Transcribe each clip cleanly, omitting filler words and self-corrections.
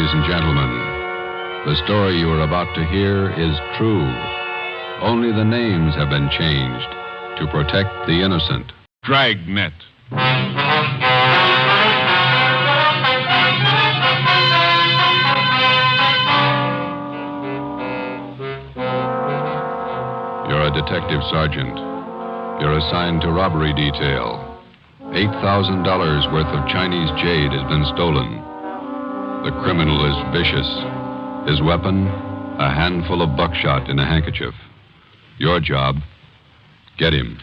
ladies and gentlemen. The story you are about to hear is true. Only the names have been changed to protect the innocent. Dragnet. You're a detective sergeant. You're assigned to robbery detail. $8,000 worth of Chinese jade has been stolen. The criminal is vicious. His weapon, a handful of buckshot in a handkerchief. Your job, get him.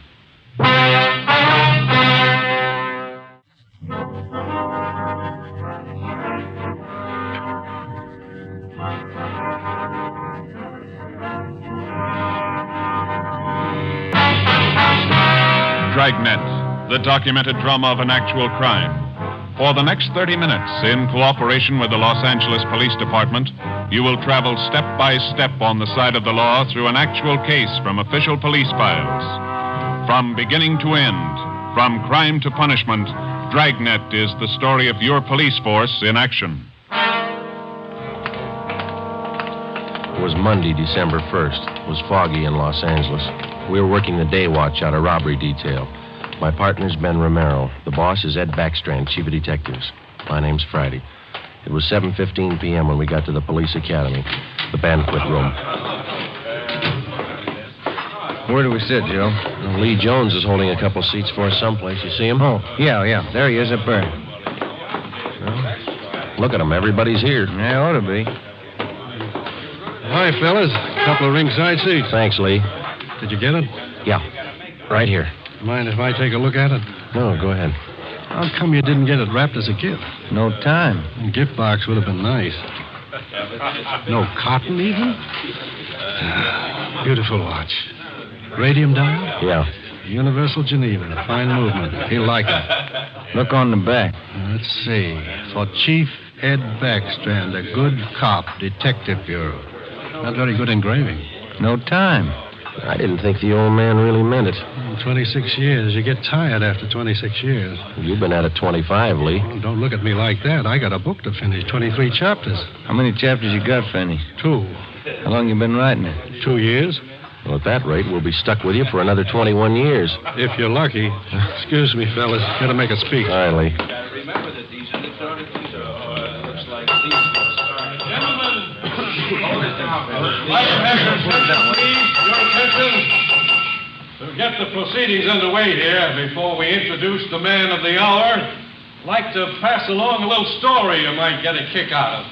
Dragnet, the documented drama of an actual crime. For the next 30 minutes, in cooperation with the Los Angeles Police Department, you will travel step by step on the side of the law through an actual case from official police files. From beginning to end, from crime to punishment, Dragnet is the story of your police force in action. It was Monday, December 1st. It was foggy in Los Angeles. We were working the day watch out of robbery detail. My partner's Ben Romero. The boss is Ed Backstrand, chief of detectives. My name's Friday. It was 7:15 p.m. when we got to the police academy, the banquet room. Where do we sit, Joe? Lee Jones is holding a couple seats for us someplace. You see him? Oh, yeah. There he is up there. Well, look at him. Everybody's here. Yeah, ought to be. Hi, fellas. A couple of ringside seats. Thanks, Lee. Did you get it? Yeah, right here. Mind if I take a look at it? No, go ahead. How come you didn't get it wrapped as a gift? No time. A gift box would have been nice. No cotton, even? Beautiful watch. Radium dial? Yeah. Universal Geneva. A fine movement. He'll like it. Look on the back. Let's see. For Chief Ed Backstrand, a good cop, Detective Bureau. Not very good engraving. No time. I didn't think the old man really meant it. 26 years. You get tired after 26 years. You've been at it 25, Lee. Oh, don't look at me like that. I got a book to finish, 23 chapters. How many chapters you got, Fanny? 2. How long you been writing it? 2 years. Well, at that rate, we'll be stuck with you for another 21 years. If you're lucky. Excuse me, fellas. Gotta make a speech. All right, Lee. Remember that these are looks like these. Gentlemen, hold it down, fellas. To get the proceedings underway here, before we introduce the man of the hour, I'd like to pass along a little story you might get a kick out of.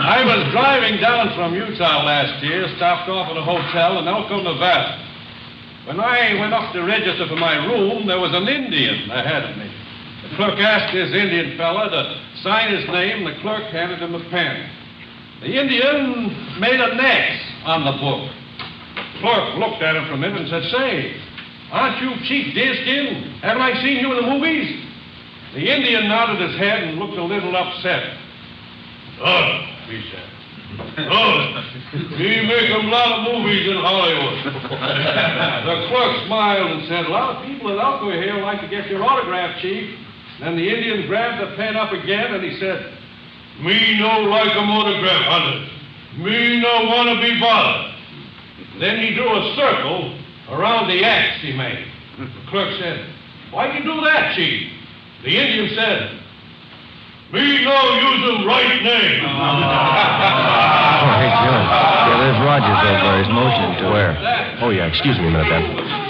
I was driving down from Utah last year, stopped off at a hotel in Elko, Nevada. When I went up to register for my room, there was an Indian ahead of me. The clerk asked this Indian fella to sign his name, and the clerk handed him a pen. The Indian made an X on the book. The clerk looked at him for a minute and said, "Say, aren't you Chief Deerskin? Haven't I seen you in the movies?" The Indian nodded his head and looked a little upset. "Oh," he said. "Oh, we make a lot of movies in Hollywood." The clerk smiled and said, "A lot of people at Elko here like to get your autograph, Chief." Then the Indian grabbed the pen up again and he said, "Me no like 'em autograph hunters. Me no want to be bothered." Then he drew a circle around the X he made. The clerk said, "Why'd you do that, Chief?" The Indian said, "Me no use 'em right name." Oh, hey, Joe. Yeah, there's Rogers over there. He's motioning to Where? Oh, yeah, excuse me a minute, Ben.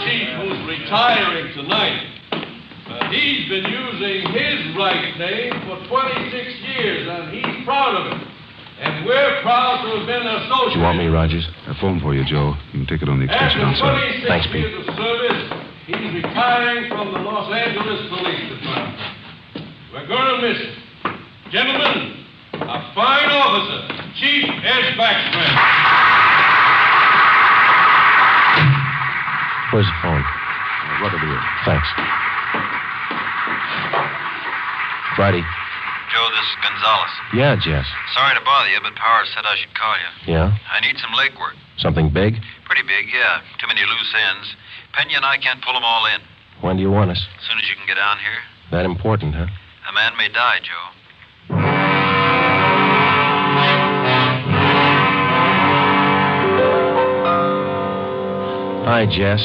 Chief who's retiring tonight. He's been using his right name for 26 years, and he's proud of it. And we're proud to have been associated. You want me, Rogers? A phone for you, Joe. You can take it on the extension After outside. 26 Thanks, Pete. years of service, he's retiring from the Los Angeles Police Department. We're going to miss him. Gentlemen, a fine officer, Chief Ed Backstrand. Where's the phone? Right over here. Thanks. Friday. Joe, this is Gonzalez. Yeah, Jess. Sorry to bother you, but Powers said I should call you. Yeah? I need some legwork. Something big? Pretty big, yeah. Too many loose ends. Pena and I can't pull them all in. When do you want us? As soon as you can get down here. That important, huh? A man may die, Joe. Hi, Jess.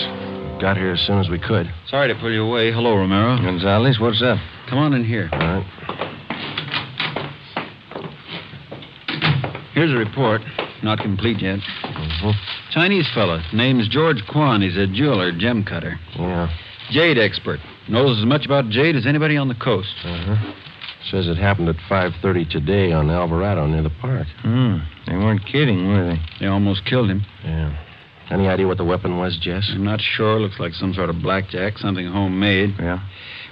Got here as soon as we could. Sorry to pull you away. Hello, Romero. Gonzalez, what's up? Come on in here. All right. Here's a report. Not complete yet. Mm-hmm. Chinese fella. Name's George Kwan. He's a jeweler, gem cutter. Yeah. Jade expert. Knows as much about jade as anybody on the coast. Uh-huh. Says it happened at 5:30 today on Alvarado near the park. They weren't kidding, were they? They almost killed him. Yeah. Any idea what the weapon was, Jess? I'm not sure. Looks like some sort of blackjack, something homemade. Yeah.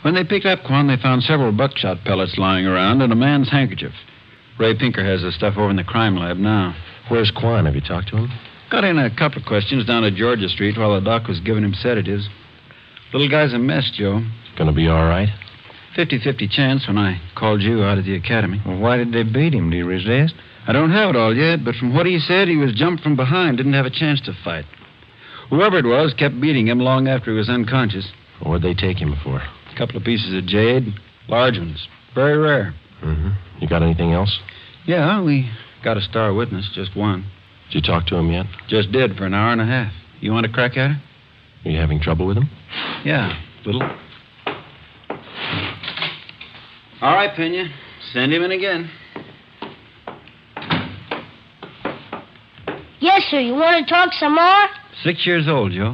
When they picked up Kwan, they found several buckshot pellets lying around and a man's handkerchief. Ray Pinker has the stuff over in the crime lab now. Where's Quan? Have you talked to him? Got in a couple of questions down at Georgia Street while the doc was giving him sedatives. Little guy's a mess, Joe. Gonna be all right? 50-50 chance when I called you out of the academy. Well, why did they beat him? Did he resist? I don't have it all yet, but from what he said, he was jumped from behind, didn't have a chance to fight. Whoever it was kept beating him long after he was unconscious. What'd they take him for? A couple of pieces of jade, large ones, very rare. Mm-hmm. You got anything else? Yeah, we got a star witness, just one. Did you talk to him yet? Just did for an hour and a half. You want to crack at her? Are you having trouble with him? Yeah, little. All right, Pena. Send him in again. Yes, sir. You want to talk some more? 6 years old, Joe.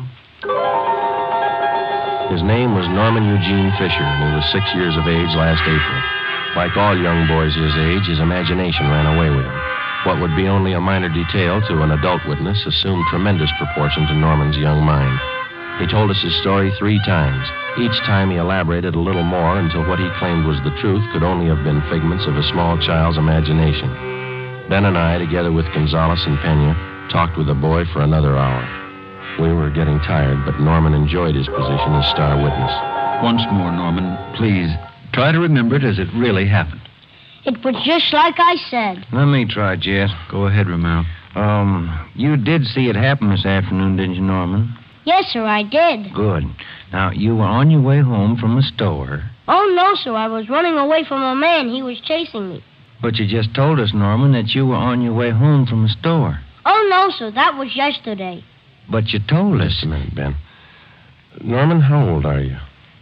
His name was Norman Eugene Fisher, and he was 6 years of age last April. Like all young boys his age, his imagination ran away with him. What would be only a minor detail to an adult witness assumed tremendous proportion to Norman's young mind. He told us his story 3 times. Each time he elaborated a little more until what he claimed was the truth could only have been figments of a small child's imagination. Ben and I, together with Gonzalez and Pena, talked with the boy for another hour. We were getting tired, but Norman enjoyed his position as star witness. Once more, Norman, please, try to remember it as it really happened. It was just like I said. Let me try, Jess. Go ahead, Romero. You did see it happen this afternoon, didn't you, Norman? Yes, sir, I did. Good. Now, you were on your way home from a store. Oh, no, sir. I was running away from a man. He was chasing me. But you just told us, Norman, that you were on your way home from a store. Oh, no, sir. That was yesterday. But you told us. Just a minute, Ben. Norman, how old are you?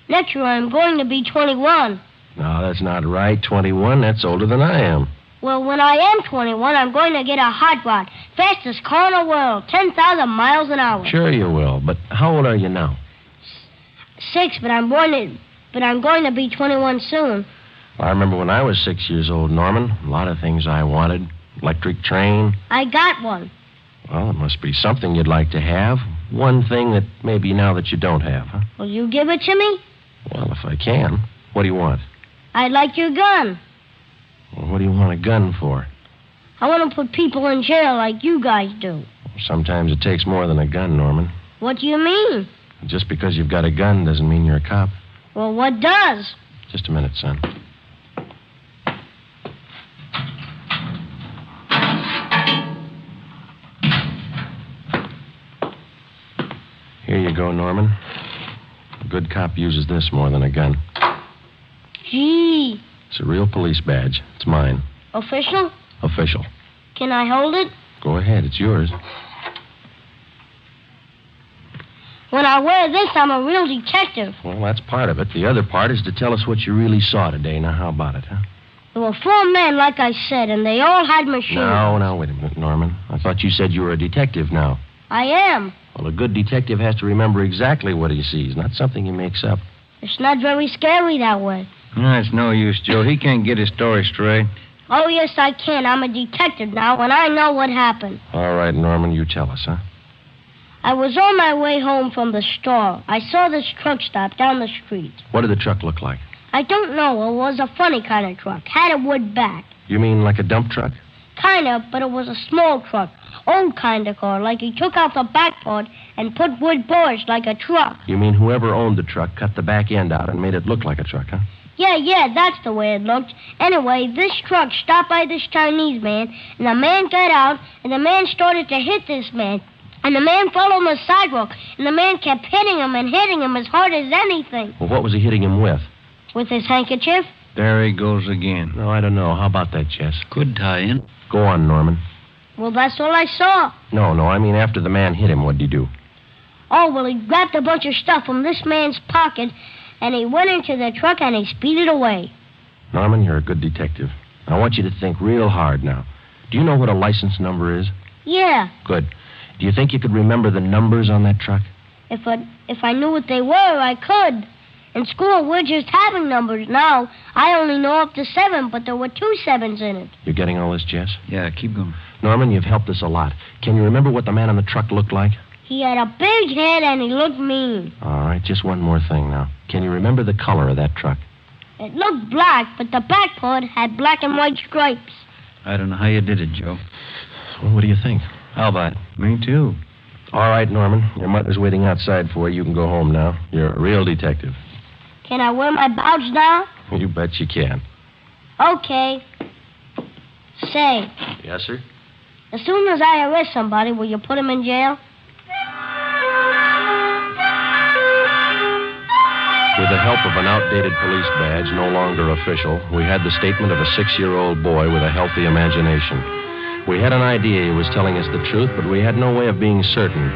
Next year, I'm going to be 21. No, that's not right. 21, that's older than I am. Well, when I am 21, I'm going to get a hot rod. Fastest car in the world. 10,000 miles an hour. Sure you will, but how old are you now? 6, but I'm going to be 21 soon. I remember when I was 6 years old, Norman. A lot of things I wanted. Electric train. I got one. Well, it must be something you'd like to have. One thing that maybe now that you don't have, huh? Will you give it to me? Well, if I can. What do you want? I'd like your gun. Well, what do you want a gun for? I want to put people in jail like you guys do. Sometimes it takes more than a gun, Norman. What do you mean? Just because you've got a gun doesn't mean you're a cop. Well, what does? Just a minute, son. Here you go, Norman. A good cop uses this more than a gun. Gee. It's a real police badge. It's mine. Official? Official. Can I hold it? Go ahead. It's yours. When I wear this, I'm a real detective. Well, that's part of it. The other part is to tell us what you really saw today. Now, how about it, huh? There were 4 men, like I said, and they all had machines. Now, wait a minute, Norman. I thought you said you were a detective now. I am. Well, a good detective has to remember exactly what he sees, not something he makes up. It's not very scary that way. No, it's no use, Joe. He can't get his story straight. Oh, yes, I can. I'm a detective now, and I know what happened. All right, Norman, you tell us, huh? I was on my way home from the store. I saw this truck stop down the street. What did the truck look like? I don't know. It was a funny kind of truck. Had a wood back. You mean like a dump truck? Kind of, but it was a small truck. Old kind of car, like he took out the back part and put wood boards like a truck. You mean whoever owned the truck cut the back end out and made it look like a truck, huh? Yeah, that's the way it looked. Anyway, this truck stopped by this Chinese man, and the man got out, and the man started to hit this man. And the man fell on the sidewalk, and the man kept hitting him and hitting him as hard as anything. Well, what was he hitting him with? With his handkerchief? There he goes again. No, I don't know. How about that, Jess? Could tie in. Go on, Norman. Well, that's all I saw. No, I mean after the man hit him, what'd he do? Oh, well, he grabbed a bunch of stuff from this man's pocket, and he went into the truck and he speeded away. Norman, you're a good detective. I want you to think real hard now. Do you know what a license number is? Yeah. Good. Do you think you could remember the numbers on that truck? If I knew what they were, I could. In school, we're just having numbers now. I only know up to 7, but there were 2 7s in it. You're getting all this, Jess? Yeah, keep going. Norman, you've helped us a lot. Can you remember what the man on the truck looked like? He had a big head and he looked mean. All right, just one more thing now. Can you remember the color of that truck? It looked black, but the back part had black and white stripes. I don't know how you did it, Joe. Well, what do you think? How about it? Me too. All right, Norman. Your mother's waiting outside for you. You can go home now. You're a real detective. Can I wear my badge now? You bet you can. Okay. Say, Yes, sir? as soon as I arrest somebody, will you put him in jail? With the help of an outdated police badge, no longer official, we had the statement of a 6-year-old boy with a healthy imagination. We had an idea he was telling us the truth, but we had no way of being certain.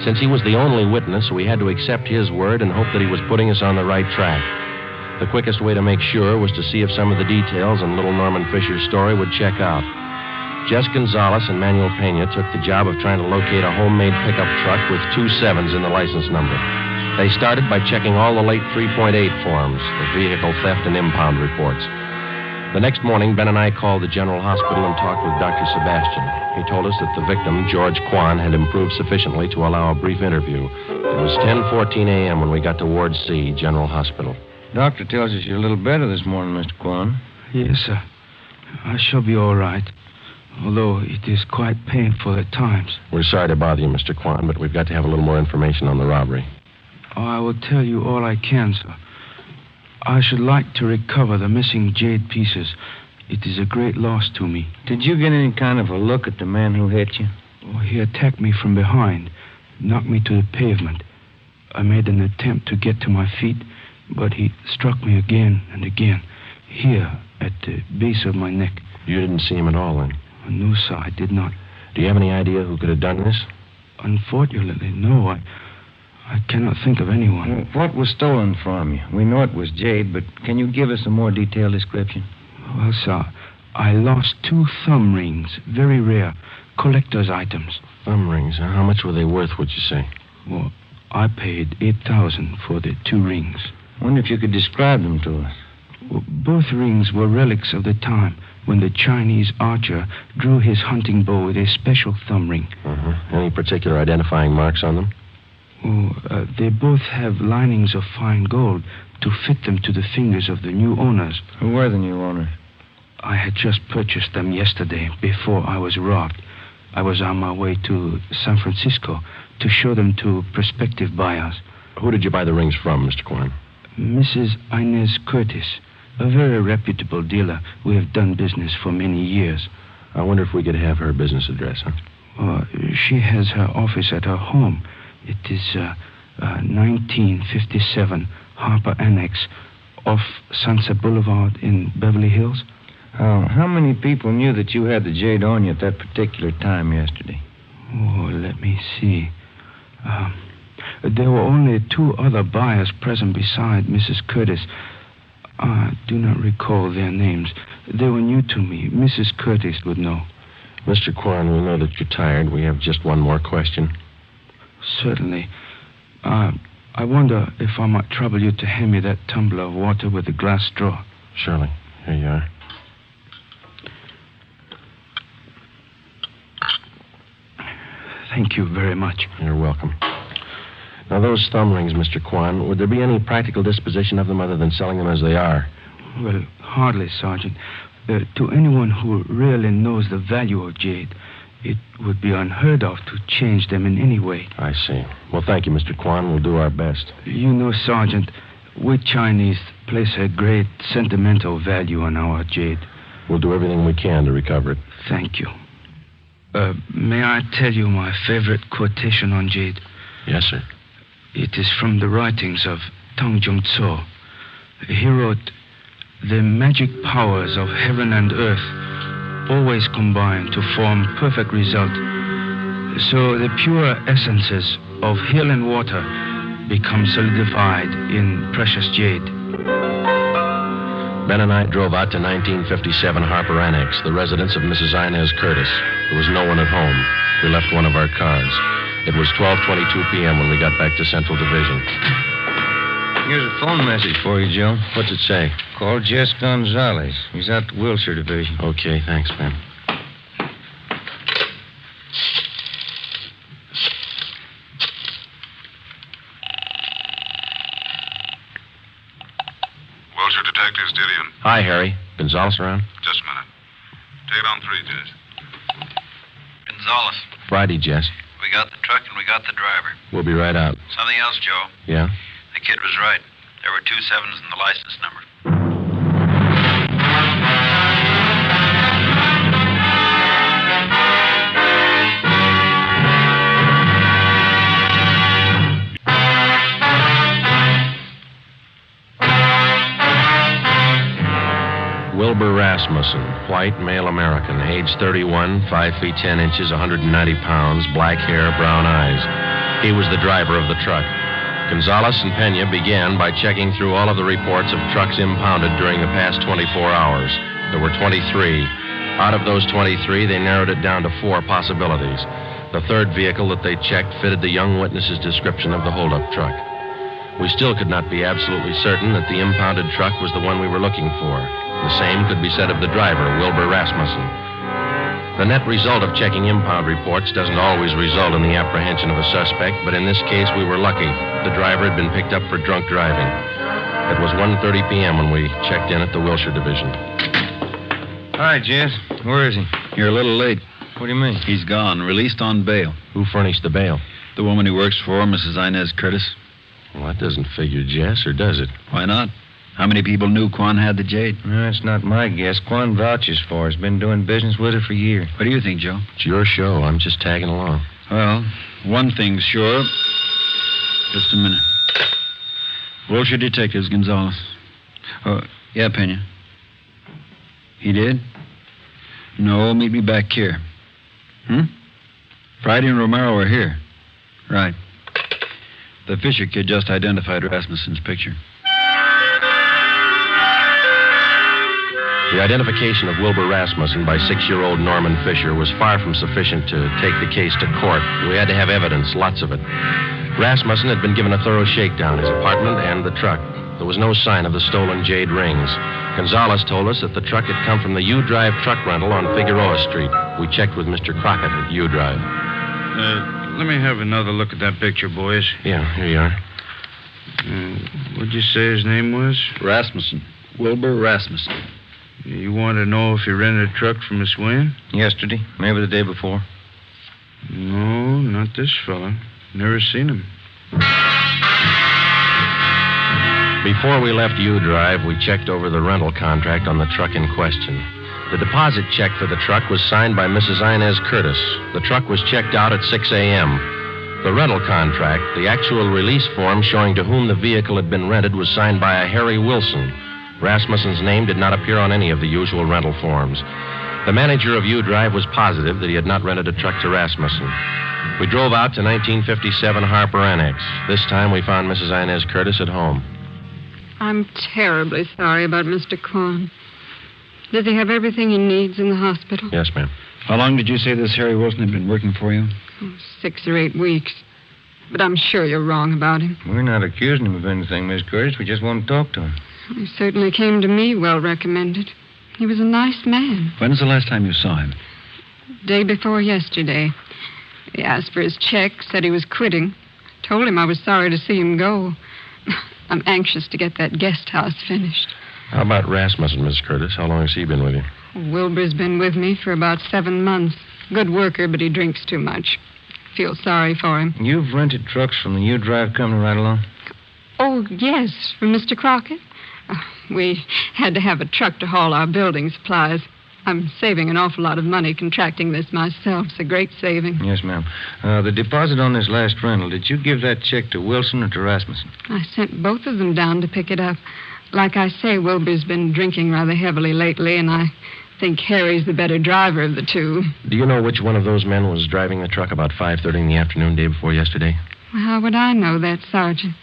Since he was the only witness, we had to accept his word and hope that he was putting us on the right track. The quickest way to make sure was to see if some of the details in little Norman Fisher's story would check out. Jess Gonzalez and Manuel Pena took the job of trying to locate a homemade pickup truck with 2 7s in the license number. They started by checking all the late 3.8 forms, the vehicle theft and impound reports. The next morning, Ben and I called the General Hospital and talked with Dr. Sebastian. He told us that the victim, George Kwan, had improved sufficiently to allow a brief interview. It was 10:14 a.m. when we got to Ward C, General Hospital. Doctor tells us you're a little better this morning, Mr. Kwan. Yes, sir. I shall be all right, although it is quite painful at times. We're sorry to bother you, Mr. Kwan, but we've got to have a little more information on the robbery. Oh, I will tell you all I can, sir. I should like to recover the missing jade pieces. It is a great loss to me. Did you get any kind of a look at the man who hit you? Oh, he attacked me from behind, knocked me to the pavement. I made an attempt to get to my feet, but he struck me again and again, here at the base of my neck. You didn't see him at all, then? No, sir, I did not. Do you have any idea who could have done this? Unfortunately, no. I cannot think of anyone. What was stolen from you? We know it was jade, but can you give us a more detailed description? Well, sir, I lost 2 thumb rings, very rare, collector's items. Thumb rings, huh? How much were they worth, would you say? Well, I paid $8,000 for the 2 rings. I wonder if you could describe them to us. Well, both rings were relics of the time when the Chinese archer drew his hunting bow with a special thumb ring. Any particular identifying marks on them? Oh, they both have linings of fine gold to fit them to the fingers of the new owners. Who were the new owners? I had just purchased them yesterday before I was robbed. I was on my way to San Francisco to show them to prospective buyers. Who did you buy the rings from, Mr. Kwan? Mrs. Inez Curtis, a very reputable dealer. We have done business for many years. I wonder if we could have her business address, huh? She has her office at her home. It is 1957 Harper Annex off Sunset Boulevard in Beverly Hills. How many people knew that you had the jade on you at that particular time yesterday? Oh, let me see. There were only 2 other buyers present beside Mrs. Curtis. I do not recall their names. They were new to me. Mrs. Curtis would know. Mr. Kwan, we know that you're tired. We have just one more question. Certainly. I wonder if I might trouble you to hand me that tumbler of water with the glass straw. Surely. Here you are. Thank you very much. You're welcome. Now, those thumb rings, Mr. Kwan, would there be any practical disposition of them other than selling them as they are? Well, hardly, Sergeant. To anyone who really knows the value of jade, it would be unheard of to change them in any way. I see. Well, thank you, Mr. Kwan. We'll do our best. You know, Sergeant, we Chinese place a great sentimental value on our jade. We'll do everything we can to recover it. Thank you. May I tell you my favorite quotation on jade? Yes, sir. It is from the writings of Tang Jung-tso. He wrote, "The magic powers of heaven and earth always combine to form perfect result. So the pure essences of hill and water become solidified in precious jade. Ben and I drove out to 1957 Harper Annex, the residence of Mrs. Inez Curtis. There was no one at home. We left one of our cars. It was 12:22 p.m. when we got back to Central Division. Here's a phone message for you, Joe. What's it say? Call Jess Gonzalez. He's at the Wilshire Division. Okay, thanks, Ben. Wilshire Detectives, Didion. Hi, Harry. Gonzalez around? Just a minute. Take it on 3, Jess. Gonzalez, Friday, Jess. we got the truck and we got the driver. We'll be right out. Something else, Joe. Yeah? The kid was right. There were 2 7s in the license number. Wilbur Rasmussen, white, male American, age 31, 5 feet 10 inches, 190 pounds, black hair, brown eyes. He was the driver of the truck. Gonzalez and Pena began by checking through all of the reports of trucks impounded during the past 24 hours. There were 23. Out of those 23, they narrowed it down to 4 possibilities. The third vehicle that they checked fitted the young witness's description of the holdup truck. We still could not be absolutely certain that the impounded truck was the one we were looking for. The same could be said of the driver, Wilbur Rasmussen. The net result of checking impound reports doesn't always result in the apprehension of a suspect, but in this case we were lucky. The driver had been picked up for drunk driving. It was 1:30 p.m. when we checked in at the Wilshire Division. Hi, Jess. Where is he? You're a little late. What do you mean? He's gone, released on bail. Who furnished the bail? The woman who works for him, Mrs. Inez Curtis. Well, that doesn't figure, Jess, or does it? Why not? How many people knew Quan had the Jade? That's not my guess. Quan vouches for her. He's been doing business with her for years. What do you think, Joe? It's your show. I'm just tagging along. Well, one thing's sure. Just a minute. Wilshire Detectives, Gonzalez. Oh, yeah, Pena. He did? No, meet me back here. Friday and Romero are here. Right. The Fisher kid just identified Rasmussen's picture. The identification of Wilbur Rasmussen by 6-year-old Norman Fisher was far from sufficient to take the case to court. We had to have evidence, lots of it. Rasmussen had been given a thorough shakedown, his apartment and the truck. There was no sign of the stolen jade rings. Gonzalez told us that the truck had come from the U-Drive truck rental on Figueroa Street. We checked with Mr. Crockett at U-Drive. Let me have another look at that picture, boys. Yeah, here you are. What'd you say his name was? Rasmussen. Wilbur Rasmussen. You want to know if he rented a truck from Miss Wynn? Yesterday, maybe the day before. No, not this fella. Never seen him. Before we left U-Drive, we checked over the rental contract on the truck in question. The deposit check for the truck was signed by Mrs. Inez Curtis. The truck was checked out at 6 a.m. The rental contract, the actual release form showing to whom the vehicle had been rented, was signed by a Harry Wilson. Rasmussen's name did not appear on any of the usual rental forms. The manager of U-Drive was positive that he had not rented a truck to Rasmussen. We drove out to 1957 Harper Annex. This time we found Mrs. Inez Curtis at home. I'm terribly sorry about Mr. Quan. Does he have everything he needs in the hospital? Yes, ma'am. How long did you say this Harry Wilson had been working for you? 6 or 8 weeks. But I'm sure you're wrong about him. We're not accusing him of anything, Miss Curtis. We just want to talk to him. He certainly came to me well recommended. He was a nice man. When's the last time you saw him? Day before yesterday. He asked for his check, said he was quitting. Told him I was sorry to see him go. I'm anxious to get that guest house finished. How about Rasmussen, Miss Curtis? How long has he been with you? Wilbur's been with me for about 7 months. Good worker, but he drinks too much. Feel sorry for him. You've rented trucks from the U-Drive company right along? Oh, yes, from Mr. Crockett. We had to have a truck to haul our building supplies. I'm saving an awful lot of money contracting this myself. It's a great saving. Yes, ma'am. The deposit on this last rental, did you give that check to Wilson or to Rasmussen? I sent both of them down to pick it up. Like I say, Wilbur's been drinking rather heavily lately, and I think Harry's the better driver of the two. Do you know which one of those men was driving the truck about 5:30 in the afternoon day before yesterday? Well, how would I know that, Sergeant?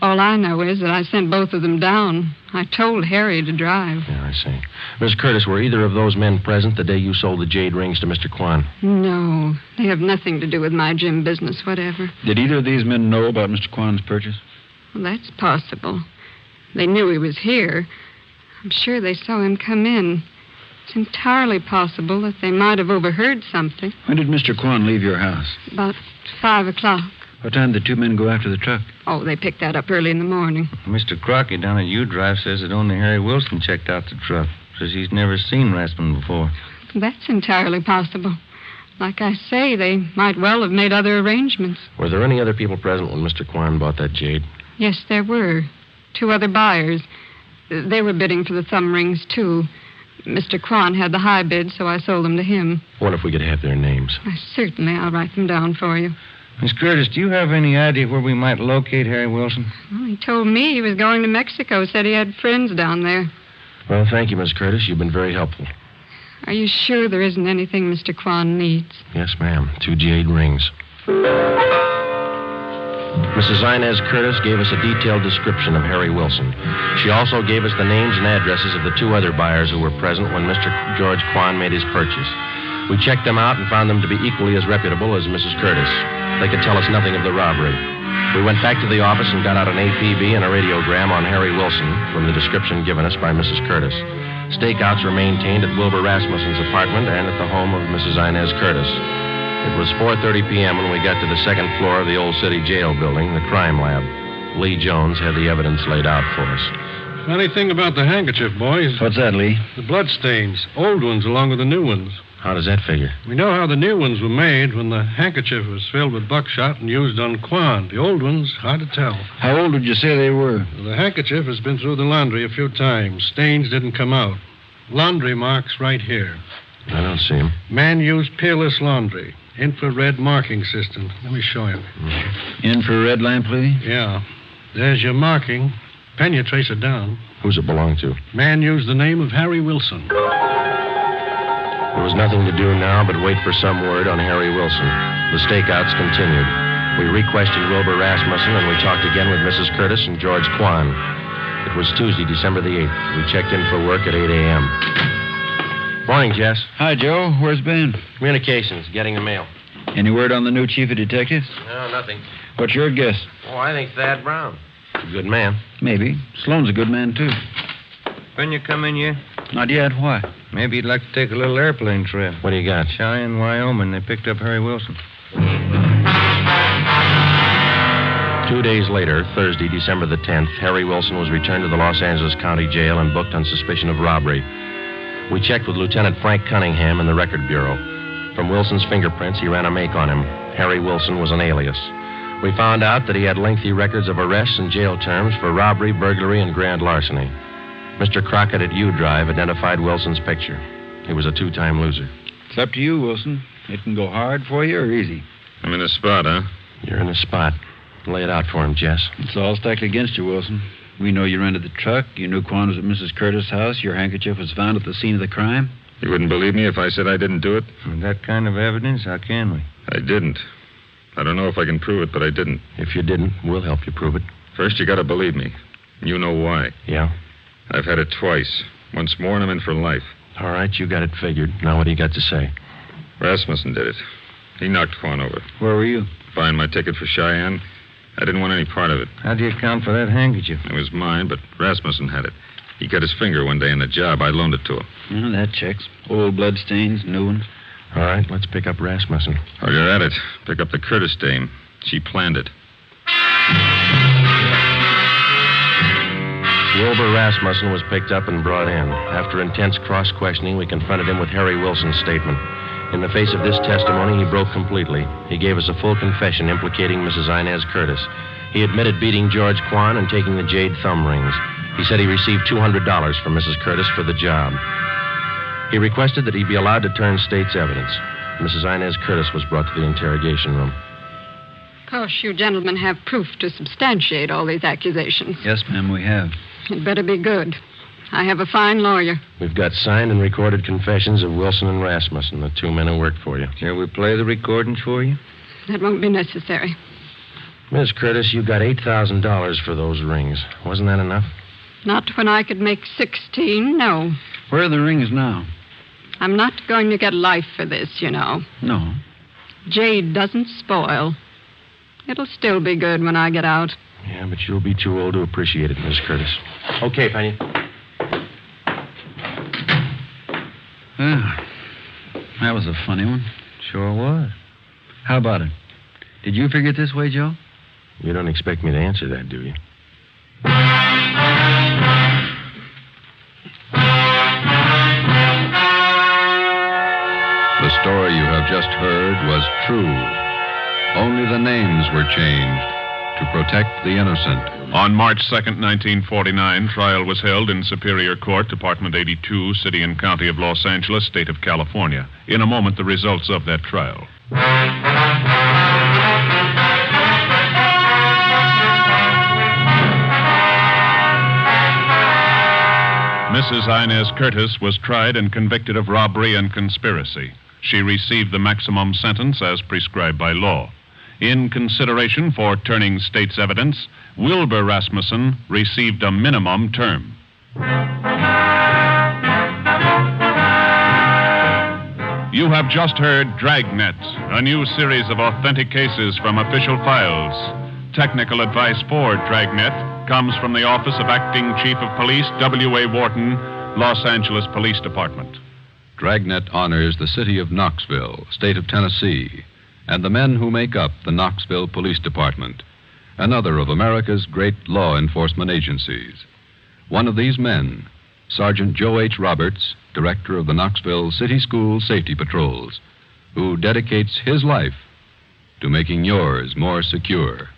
All I know is that I sent both of them down. I told Harry to drive. Yeah, I see. Miss Curtis, were either of those men present the day you sold the jade rings to Mr. Kwan? No, they have nothing to do with my gym business whatever. Did either of these men know about Mr. Kwan's purchase? Well, that's possible. They knew he was here. I'm sure they saw him come in. It's entirely possible that they might have overheard something. When did Mr. Kwan leave your house? About 5 o'clock. What time did the two men go after the truck? Oh, they picked that up early in the morning. Mr. Crockett down at U-Drive says that only Harry Wilson checked out the truck. Says he's never seen Rasmussen before. That's entirely possible. Like I say, they might well have made other arrangements. Were there any other people present when Mr. Kwan bought that jade? Yes, there were. 2 other buyers. They were bidding for the thumb rings, too. Mr. Kwan had the high bid, so I sold them to him. What if we could have their names? Certainly, I'll write them down for you. Miss Curtis, do you have any idea where we might locate Harry Wilson? Well, he told me he was going to Mexico, said he had friends down there. Well, thank you, Miss Curtis. You've been very helpful. Are you sure there isn't anything Mr. Kwan needs? Yes, ma'am. 2 jade rings. Mrs. Inez Curtis gave us a detailed description of Harry Wilson. She also gave us the names and addresses of the 2 other buyers who were present when Mr. George Kwan made his purchase. We checked them out and found them to be equally as reputable as Mrs. Curtis. They could tell us nothing of the robbery. We went back to the office and got out an APB and a radiogram on Harry Wilson from the description given us by Mrs. Curtis. Stakeouts were maintained at Wilbur Rasmussen's apartment and at the home of Mrs. Inez Curtis. It was 4:30 p.m. when we got to the 2nd floor of the old city jail building, the crime lab. Lee Jones had the evidence laid out for us. Funny thing about the handkerchief, boys. What's that, Lee? The blood stains. Old ones along with the new ones. How does that figure? We know how the new ones were made when the handkerchief was filled with buckshot and used on Kwan. The old ones, hard to tell. How old would you say they were? The handkerchief has been through the laundry a few times. Stains didn't come out. Laundry marks right here. I don't see them. Man used peerless laundry. Infrared marking system. Let me show you. Infrared lamp, Lee? Yeah. There's your marking. Pen you trace it down. Who's it belong to? Man used the name of Harry Wilson. There was nothing to do now but wait for some word on Harry Wilson. The stakeouts continued. We re-questioned Wilbur Rasmussen, and we talked again with Mrs. Curtis and George Kwan. It was Tuesday, December the 8th. We checked in for work at 8 a.m. Morning, Jess. Hi, Joe. Where's Ben? Communications, getting the mail. Any word on the new chief of detectives? No, nothing. What's your guess? Oh, I think Thad Brown. A good man. Maybe. Sloan's a good man, too. When you come in here? Not yet. Why? Maybe you'd like to take a little airplane trip. What do you got? Cheyenne, Wyoming. They picked up Harry Wilson. 2 days later, Thursday, December the 10th, Harry Wilson was returned to the Los Angeles County Jail and booked on suspicion of robbery. We checked with Lieutenant Frank Cunningham in the Record Bureau. From Wilson's fingerprints, he ran a make on him. Harry Wilson was an alias. We found out that he had lengthy records of arrests and jail terms for robbery, burglary, and grand larceny. Mr. Crockett at U-Drive identified Wilson's picture. He was a 2-time loser. It's up to you, Wilson. It can go hard for you or easy. I'm in a spot, huh? You're in a spot. Lay it out for him, Jess. It's all stacked against you, Wilson. We know you rented the truck. You knew Quan was at Mrs. Curtis' house. Your handkerchief was found at the scene of the crime. You wouldn't believe me if I said I didn't do it? With that kind of evidence, how can we? I didn't. I don't know if I can prove it, but I didn't. If you didn't, we'll help you prove it. First, you gotta believe me. You know why. Yeah? I've had it twice. Once more, and I'm in for life. All right, you got it figured. Now what do you got to say? Rasmussen did it. He knocked Quan over. Where were you? Buying my ticket for Cheyenne. I didn't want any part of it. How do you account for that handkerchief? It was mine, but Rasmussen had it. He cut his finger one day in the job. I loaned it to him. Well, that checks. Old blood stains, new ones. All right, let's pick up Rasmussen. While you're at it, pick up the Curtis dame. She planned it. Wilbur Rasmussen was picked up and brought in. After intense cross-questioning, we confronted him with Harry Wilson's statement. In the face of this testimony, he broke completely. He gave us a full confession implicating Mrs. Inez Curtis. He admitted beating George Quan and taking the jade thumb rings. He said he received $200 from Mrs. Curtis for the job. He requested that he be allowed to turn state's evidence. Mrs. Inez Curtis was brought to the interrogation room. Of course, you gentlemen have proof to substantiate all these accusations. Yes, ma'am, we have. It better be good. I have a fine lawyer. We've got signed and recorded confessions of Wilson and Rasmussen, the 2 men who worked for you. Shall we play the recordings for you? That won't be necessary. Miss Curtis, you got $8,000 for those rings. Wasn't that enough? Not when I could make 16, no. Where are the rings now? I'm not going to get life for this, you know. No. Jade doesn't spoil. It'll still be good when I get out. Yeah, but you'll be too old to appreciate it, Miss Curtis. Okay, Penny. Yeah. That was a funny one. Sure was. How about it? Did you figure it this way, Joe? You don't expect me to answer that, do you? The story you have just heard was true. Only the names were changed to protect the innocent. On March 2nd, 1949, trial was held in Superior Court, Department 82, City and County of Los Angeles, State of California. In a moment, the results of that trial. Mrs. Inez Curtis was tried and convicted of robbery and conspiracy. She received the maximum sentence as prescribed by law. In consideration for turning state's evidence, Wilbur Rasmussen received a minimum term. You have just heard Dragnet, a new series of authentic cases from official files. Technical advice for Dragnet comes from the Office of Acting Chief of Police, W.A. Wharton, Los Angeles Police Department. Dragnet honors the city of Knoxville, state of Tennessee, and the men who make up the Knoxville Police Department, another of America's great law enforcement agencies. One of these men, Sergeant Joe H. Roberts, director of the Knoxville City School Safety Patrols, who dedicates his life to making yours more secure.